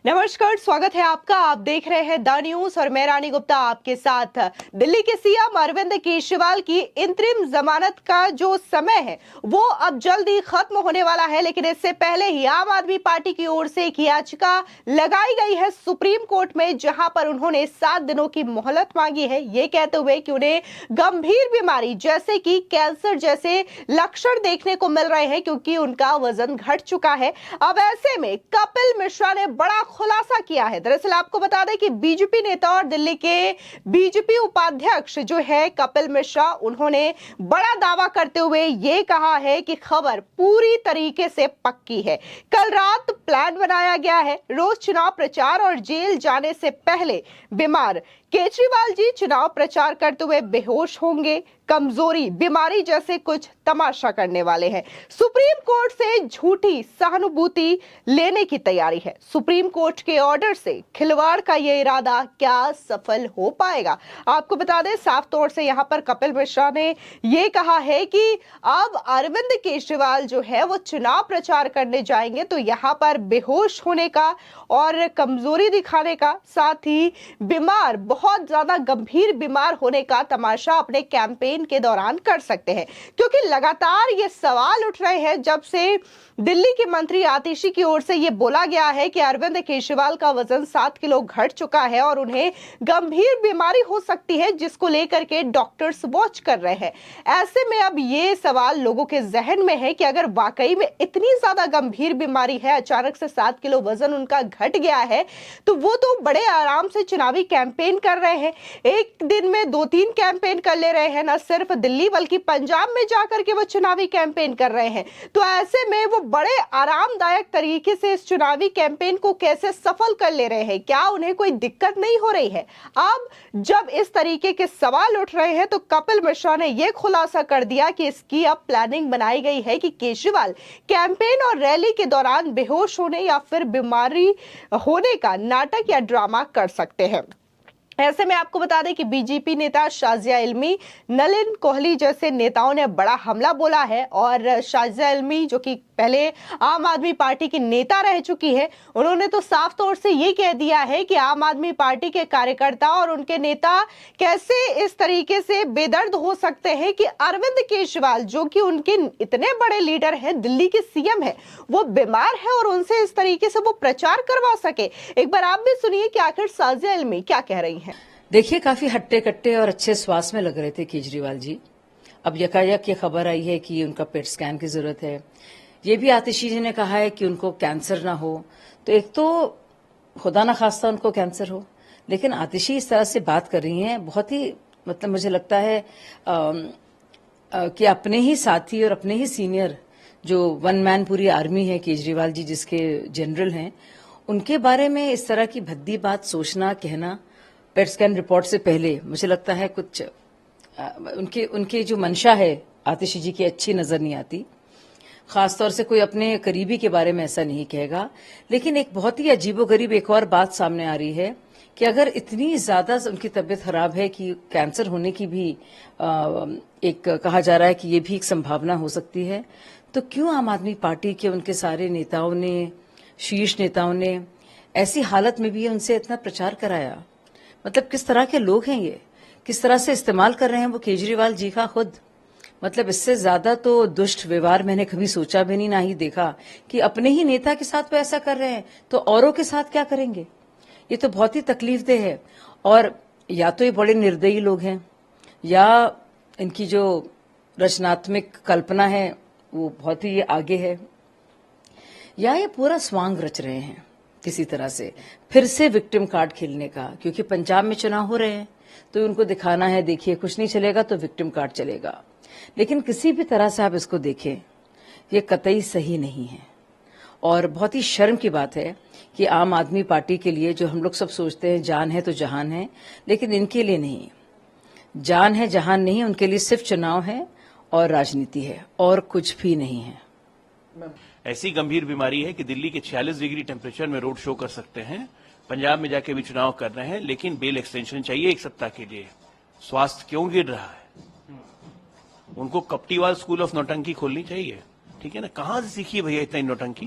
नमस्कार, स्वागत है आपका। आप देख रहे हैं द न्यूज और मैं रानी गुप्ता आपके साथ। दिल्ली के सीएम अरविंद केजरीवाल की इंतरिम जमानत का जो समय है वो अब जल्द ही खत्म होने वाला है, लेकिन इससे पहले ही आम आदमी पार्टी की ओर से एक याचिका लगाई गई है सुप्रीम कोर्ट में, जहां पर उन्होंने 7 दिनों की मोहलत मांगी है, ये कहते हुए कि उन्हें गंभीर बीमारी जैसे कि कैंसर जैसे लक्षण देखने को मिल रहे हैं क्योंकि उनका वजन घट चुका है। अब ऐसे में कपिल मिश्रा ने बड़ा खुलासा किया है। दरअसल आपको बता दें कि बीजेपी नेता और दिल्ली के बीजेपी उपाध्यक्ष जो है कपिल मिश्रा, उन्होंने बड़ा दावा करते हुए ये कहा है कि खबर पूरी तरीके से पक्की है। कल रात प्लान बनाया गया है। रोज चुनाव प्रचार और जेल जाने से पहले बीमार केजरीवाल जी चुनाव प्रचार करते हुए बेहोश होंगे, कमजोरी, बीमारी जैसे कुछ तमाशा करने वाले हैं। सुप्रीम कोर्ट से झूठी सहानुभूति लेने की तैयारी है। सुप्रीम कोर्ट के ऑर्डर से खिलवाड़ का यह इरादा क्या सफल हो पाएगा? आपको बता दें, साफ तौर से यहां पर कपिल मिश्रा ने यह कहा है कि अब अरविंद केजरीवाल जो है वो चुनाव प्रचार करने जाएंगे तो यहां पर बेहोश होने का और कमजोरी दिखाने का, साथ ही बीमार, बहुत ज्यादा गंभीर बीमार होने का तमाशा अपने कैंपेन के दौरान कर सकते हैं। क्योंकि लगातार ये सवाल उठ रहे हैं जब से दिल्ली के मंत्री आतिशी की ओर से ये बोला गया है कि अरविंद केजरीवाल का वजन 7 किलो घट चुका है और उन्हें गंभीर बीमारी हो सकती है, जिसको लेकर के डॉक्टर्स वॉच कर रहे हैं। ऐसे में अब ये सवाल लोगों के जहन में है कि अगर वाकई में इतनी ज्यादा गंभीर बीमारी है, अचानक से 7 किलो वजन उनका घट गया है, तो वो तो बड़े आराम से चुनावी कैंपेन कर रहे हैं। एक दिन में 2-3 कैंपेन कर ले रहे हैं, न सिर्फ दिल्ली बल्कि पंजाब में जाकर के वो चुनावी कैंपेन कर रहे हैं। तो ऐसे में वो बड़े आरामदायक तरीके से इस चुनावी कैंपेन को कैसे सफल कर ले रहे हैं? क्या उन्हें कोई दिक्कत नहीं हो रही है? अब जब इस तरीके के सवाल उठ रहे हैं तो कपिल मिश्रा ने यह खुलासा कर दिया कि इसकी अब प्लानिंग बनाई गई है कि केजरीवाल कैंपेन और रैली के दौरान बेहोश होने या फिर बीमारी होने का नाटक या ड्रामा कर सकते हैं। ऐसे में आपको बता दें कि बीजेपी नेता शाजिया इल्मी, नलिन कोहली जैसे नेताओं ने बड़ा हमला बोला है और शाजिया इल्मी जो कि पहले आम आदमी पार्टी की नेता रह चुकी है, उन्होंने तो साफ तौर से ये कह दिया है कि आम आदमी पार्टी के कार्यकर्ता और उनके नेता कैसे इस तरीके से बेदर्द हो सकते हैं कि अरविंद केजरीवाल जो कि उनके इतने बड़े लीडर हैं, दिल्ली के सीएम है, वो बीमार है और उनसे इस तरीके से वो प्रचार करवा सके। एक बार आप भी सुनिए कि आखिर शाजिया इल्मी क्या कह रही हैं। देखिए, काफी हट्टे कट्टे और अच्छे स्वास्थ्य में लग रहे थे केजरीवाल जी। अब यकायक ये खबर आई है कि उनका पेट स्कैन की जरूरत है। ये भी आतिशी जी ने कहा है कि उनको कैंसर ना हो। तो एक तो खुदा ना खास्ता उनको कैंसर हो, लेकिन आतिशी इस तरह से बात कर रही हैं, बहुत ही मतलब मुझे लगता है कि अपने ही साथी और अपने ही सीनियर जो वन मैन पूरी आर्मी है केजरीवाल जी, जिसके जनरल हैं, उनके बारे में इस तरह की भद्दी बात सोचना, कहना पेट स्कैन रिपोर्ट से पहले, मुझे लगता है कुछ उनकी जो मंशा है आतिशी जी की अच्छी नजर नहीं आती। खासतौर से कोई अपने करीबी के बारे में ऐसा नहीं कहेगा। लेकिन एक बहुत ही अजीबोगरीब एक और बात सामने आ रही है कि अगर इतनी ज्यादा उनकी तबीयत खराब है कि कैंसर होने की भी एक कहा जा रहा है कि ये भी एक संभावना हो सकती है, तो क्यों आम आदमी पार्टी के उनके सारे नेताओं ने, शीर्ष नेताओं ने ऐसी हालत में भी उनसे इतना प्रचार कराया? मतलब किस तरह के लोग हैं ये, किस तरह से इस्तेमाल कर रहे हैं वो केजरीवाल जी का खुद। मतलब इससे ज्यादा तो दुष्ट व्यवहार मैंने कभी सोचा भी नहीं, ना ही देखा कि अपने ही नेता के साथ वो ऐसा कर रहे हैं तो औरों के साथ क्या करेंगे। ये तो बहुत ही तकलीफदेह है। और या तो ये बड़े निर्दयी लोग हैं या इनकी जो रचनात्मक कल्पना है वो बहुत ही आगे है, या ये पूरा स्वांग रच रहे हैं किसी तरह से फिर से विक्टिम कार्ड खेलने का। क्योंकि पंजाब में चुनाव हो रहे हैं तो उनको दिखाना है, देखिए कुछ नहीं चलेगा तो विक्टिम कार्ड चलेगा। लेकिन किसी भी तरह से आप इसको देखें, ये कतई सही नहीं है। और बहुत ही शर्म की बात है कि आम आदमी पार्टी के लिए जो हम लोग सब सोचते हैं जान है तो जहान है, लेकिन इनके लिए नहीं, जान है जहान नहीं, उनके लिए सिर्फ चुनाव है और राजनीति है और कुछ भी नहीं है। ऐसी गंभीर बीमारी है कि दिल्ली के 46 डिग्री टेम्परेचर में रोड शो कर सकते हैं, पंजाब में जाके भी चुनाव कर रहे हैं, लेकिन बेल एक्सटेंशन चाहिए 1 सप्ताह के लिए। स्वास्थ्य क्यों गिर रहा है? उनको कपटीवाल स्कूल ऑफ नौटंकी खोलनी चाहिए। ठीक है ना, कहां से सीखी भैया इतना नौटंकी?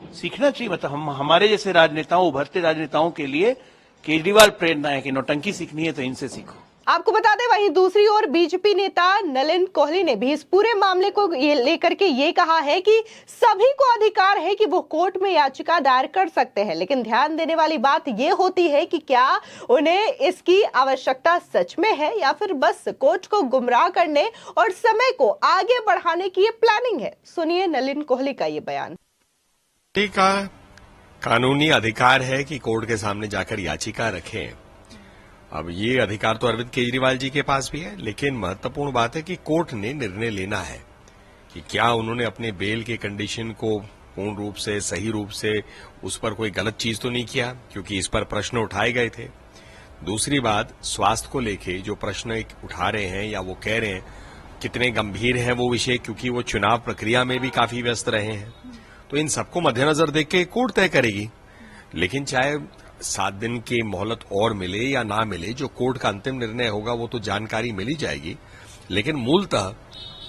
सीखना चाहिए। मतलब हम हमारे जैसे राजनेताओं, उभरते राजनेताओं के लिए केजरीवाल प्रेरणा है कि नौटंकी सीखनी है तो इनसे सीखो। आपको बता दें वहीं दूसरी ओर बीजेपी नेता नलिन कोहली ने भी इस पूरे मामले को लेकर के ये कहा है कि सभी को अधिकार है कि वो कोर्ट में याचिका दायर कर सकते हैं, लेकिन ध्यान देने वाली बात ये होती है कि क्या उन्हें इसकी आवश्यकता सच में है या फिर बस कोर्ट को गुमराह करने और समय को आगे बढ़ाने की ये प्लानिंग है। सुनिए नलिन कोहली का ये बयान। का कानूनी अधिकार है कि कोर्ट के सामने जाकर याचिका रखें। अब ये अधिकार तो अरविंद केजरीवाल जी के पास भी है, लेकिन महत्वपूर्ण बात है कि कोर्ट ने निर्णय लेना है कि क्या उन्होंने अपने बेल के कंडीशन को पूर्ण रूप से, सही रूप से उस पर कोई गलत चीज तो नहीं किया, क्योंकि इस पर प्रश्न उठाए गए थे। दूसरी बात, स्वास्थ्य को लेके जो प्रश्न उठा रहे हैं या वो कह रहे हैं कितने गंभीर है वो विषय, क्योंकि वो चुनाव प्रक्रिया में भी काफी व्यस्त रहे हैं। तो इन सबको मद्देनजर देख के कोर्ट तय करेगी। लेकिन चाहे 7 दिन की मोहलत और मिले या ना मिले, जो कोर्ट का अंतिम निर्णय होगा वो तो जानकारी मिल ही जाएगी। लेकिन मूलतः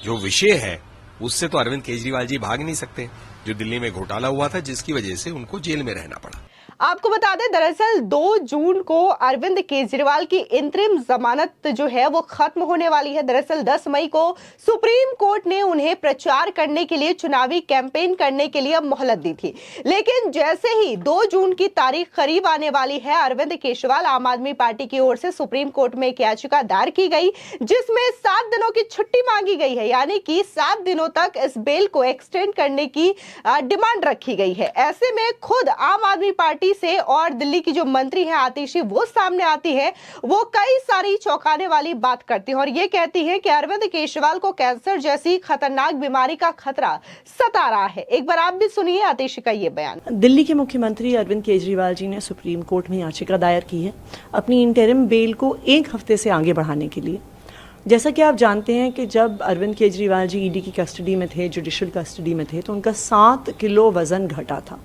जो विषय है उससे तो अरविंद केजरीवाल जी भाग नहीं सकते, जो दिल्ली में घोटाला हुआ था जिसकी वजह से उनको जेल में रहना पड़ा। आपको बता दें दरअसल 2 जून को अरविंद केजरीवाल की इंतरिम जमानत जो है वो खत्म होने वाली है। दरअसल 10 मई को सुप्रीम कोर्ट ने उन्हें प्रचार करने के लिए, चुनावी कैंपेन करने के लिए मोहलत दी थी। लेकिन जैसे ही 2 जून की तारीख करीब आने वाली है, अरविंद केजरीवाल आम आदमी पार्टी की ओर से सुप्रीम कोर्ट में एक याचिका दायर की गई जिसमें 7 दिनों की छुट्टी मांगी गई है, यानी कि 7 दिनों तक इस बेल को एक्सटेंड करने की डिमांड रखी गई है। ऐसे में खुद आम आदमी पार्टी से और दिल्ली की जो मंत्री है आतिशी, वो सामने आती है, वो कई सारी चौंकाने वाली बात करती है और ये कहती है कि अरविंद केजरीवाल को कैंसर जैसी खतरनाक बीमारी का खतरा सता रहा है। एक बार आप भी सुनिए आतिशी का ये बयान। दिल्ली के मुख्यमंत्री अरविंद केजरीवाल जी ने सुप्रीम कोर्ट में याचिका दायर की है अपनी इंटरिम बेल को 1 हफ्ते से आगे बढ़ाने के लिए। जैसा कि आप जानते हैं कि जब अरविंद केजरीवाल जी ईडी की कस्टडी में थे, जुडिशियल कस्टडी में थे, तो उनका 7 किलो वजन घटा था।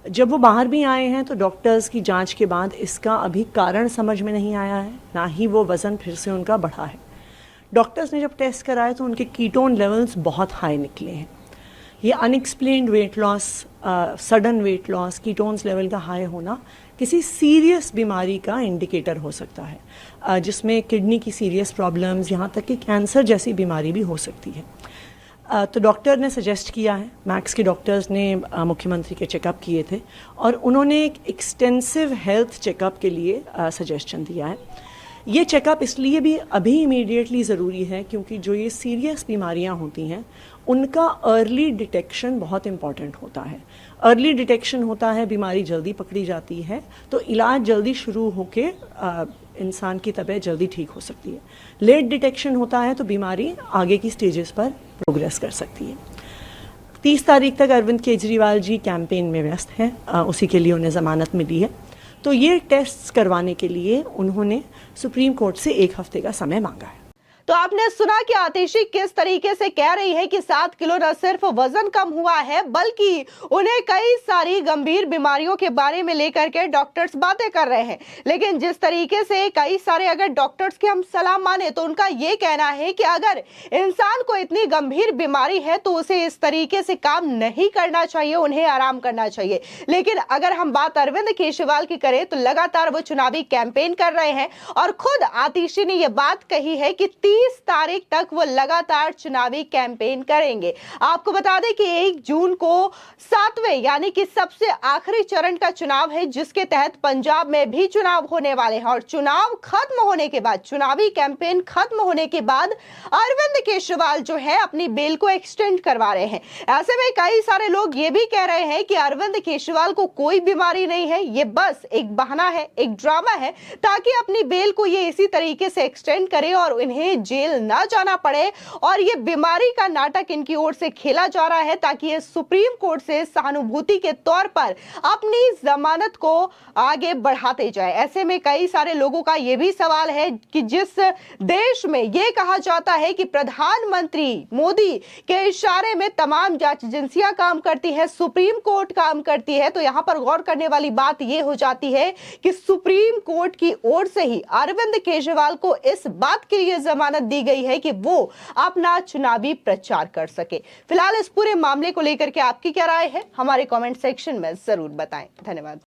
जब वो बाहर भी आए हैं तो डॉक्टर्स की जांच के बाद इसका अभी कारण समझ में नहीं आया है, ना ही वो वज़न फिर से उनका बढ़ा है। डॉक्टर्स ने जब टेस्ट कराए तो उनके कीटोन लेवल्स बहुत हाई निकले हैं। ये unexplained weight loss, sudden weight loss, ketones level का हाई होना किसी सीरियस बीमारी का इंडिकेटर हो सकता है, जिसमें किडनी की सीरियस प्रॉब्लम्स, यहाँ तक कि कैंसर जैसी बीमारी भी हो सकती है। तो डॉक्टर ने सजेस्ट किया है, मैक्स के डॉक्टर्स ने मुख्यमंत्री के चेकअप किए थे और उन्होंने एक एक्सटेंसिव हेल्थ चेकअप के लिए सजेशन दिया है। ये चेकअप इसलिए भी अभी इमीडिएटली ज़रूरी है क्योंकि जो ये सीरियस बीमारियां होती हैं उनका अर्ली डिटेक्शन बहुत इम्पॉर्टेंट होता है। अर्ली डिटेक्शन होता है, बीमारी जल्दी पकड़ी जाती है तो इलाज जल्दी शुरू होके इंसान की तबीयत जल्दी ठीक हो सकती है। लेट डिटेक्शन होता है तो बीमारी आगे की स्टेजेस पर प्रोग्रेस कर सकती है। 30 तारीख तक अरविंद केजरीवाल जी कैंपेन में व्यस्त हैं, उसी के लिए उन्हें ज़मानत मिली है। तो ये टेस्ट करवाने के लिए उन्होंने सुप्रीम कोर्ट से 1 हफ्ते का समय मांगा है। तो आपने सुना कि आतिशी किस तरीके से कह रही है कि 7 किलो न सिर्फ वजन कम हुआ है बल्कि उन्हें कई सारी गंभीर बीमारियों के बारे में लेकर के डॉक्टर्स बातें कर रहे हैं। लेकिन जिस तरीके से कई सारे अगर डॉक्टर्स की हम सलाह माने तो उनका ये कहना है कि अगर इंसान को इतनी गंभीर बीमारी है तो उसे इस तरीके से काम नहीं करना चाहिए, उन्हें आराम करना चाहिए। लेकिन अगर हम बात अरविंद केजरीवाल की करें तो लगातार वो चुनावी कैंपेन कर रहे हैं और खुद आतिशी ने यह बात कही है कि 30 तारीख तक वो लगातार चुनावी कैंपेन करेंगे। आपको बता दें कि 1 जून को 7वें यानी कि सबसे आखिरी चरण का चुनाव है जिसके तहत पंजाब में भी चुनाव होने वाले हैं और चुनाव खत्म होने के बाद, चुनावी कैंपेन खत्म होने के बाद अरविंद केजरीवाल जो है अपनी बेल को एक्सटेंड करवा रहे हैं। ऐसे में कई सारे लोग ये भी कह रहे हैं कि अरविंद केजरीवाल को कोई बीमारी नहीं है, ये बस एक बहाना है, एक ड्रामा है ताकि अपनी बेल को ये इसी तरीके से एक्सटेंड करे और इन्हें जेल ना जाना पड़े और ये बीमारी का नाटक इनकी ओर से खेला जा रहा है ताकि ये सुप्रीम कोर्ट से सहानुभूति के तौर पर अपनी जमानत को आगे बढ़ाते जाए। ऐसे में कई सारे लोगों का यह भी सवाल है कि जिस देश में यह कहा जाता है कि प्रधानमंत्री मोदी के इशारे में तमाम जांच एजेंसियां काम करती है, सुप्रीम कोर्ट काम करती है, तो यहां पर गौर करने वाली बात यह हो जाती है कि सुप्रीम कोर्ट की ओर से ही अरविंद केजरीवाल को इस बात के लिए जमानत जमानत दी गई है कि वो अपना चुनावी प्रचार कर सके। फिलहाल इस पूरे मामले को लेकर के आपकी क्या राय है, हमारे कमेंट सेक्शन में जरूर बताएं। धन्यवाद।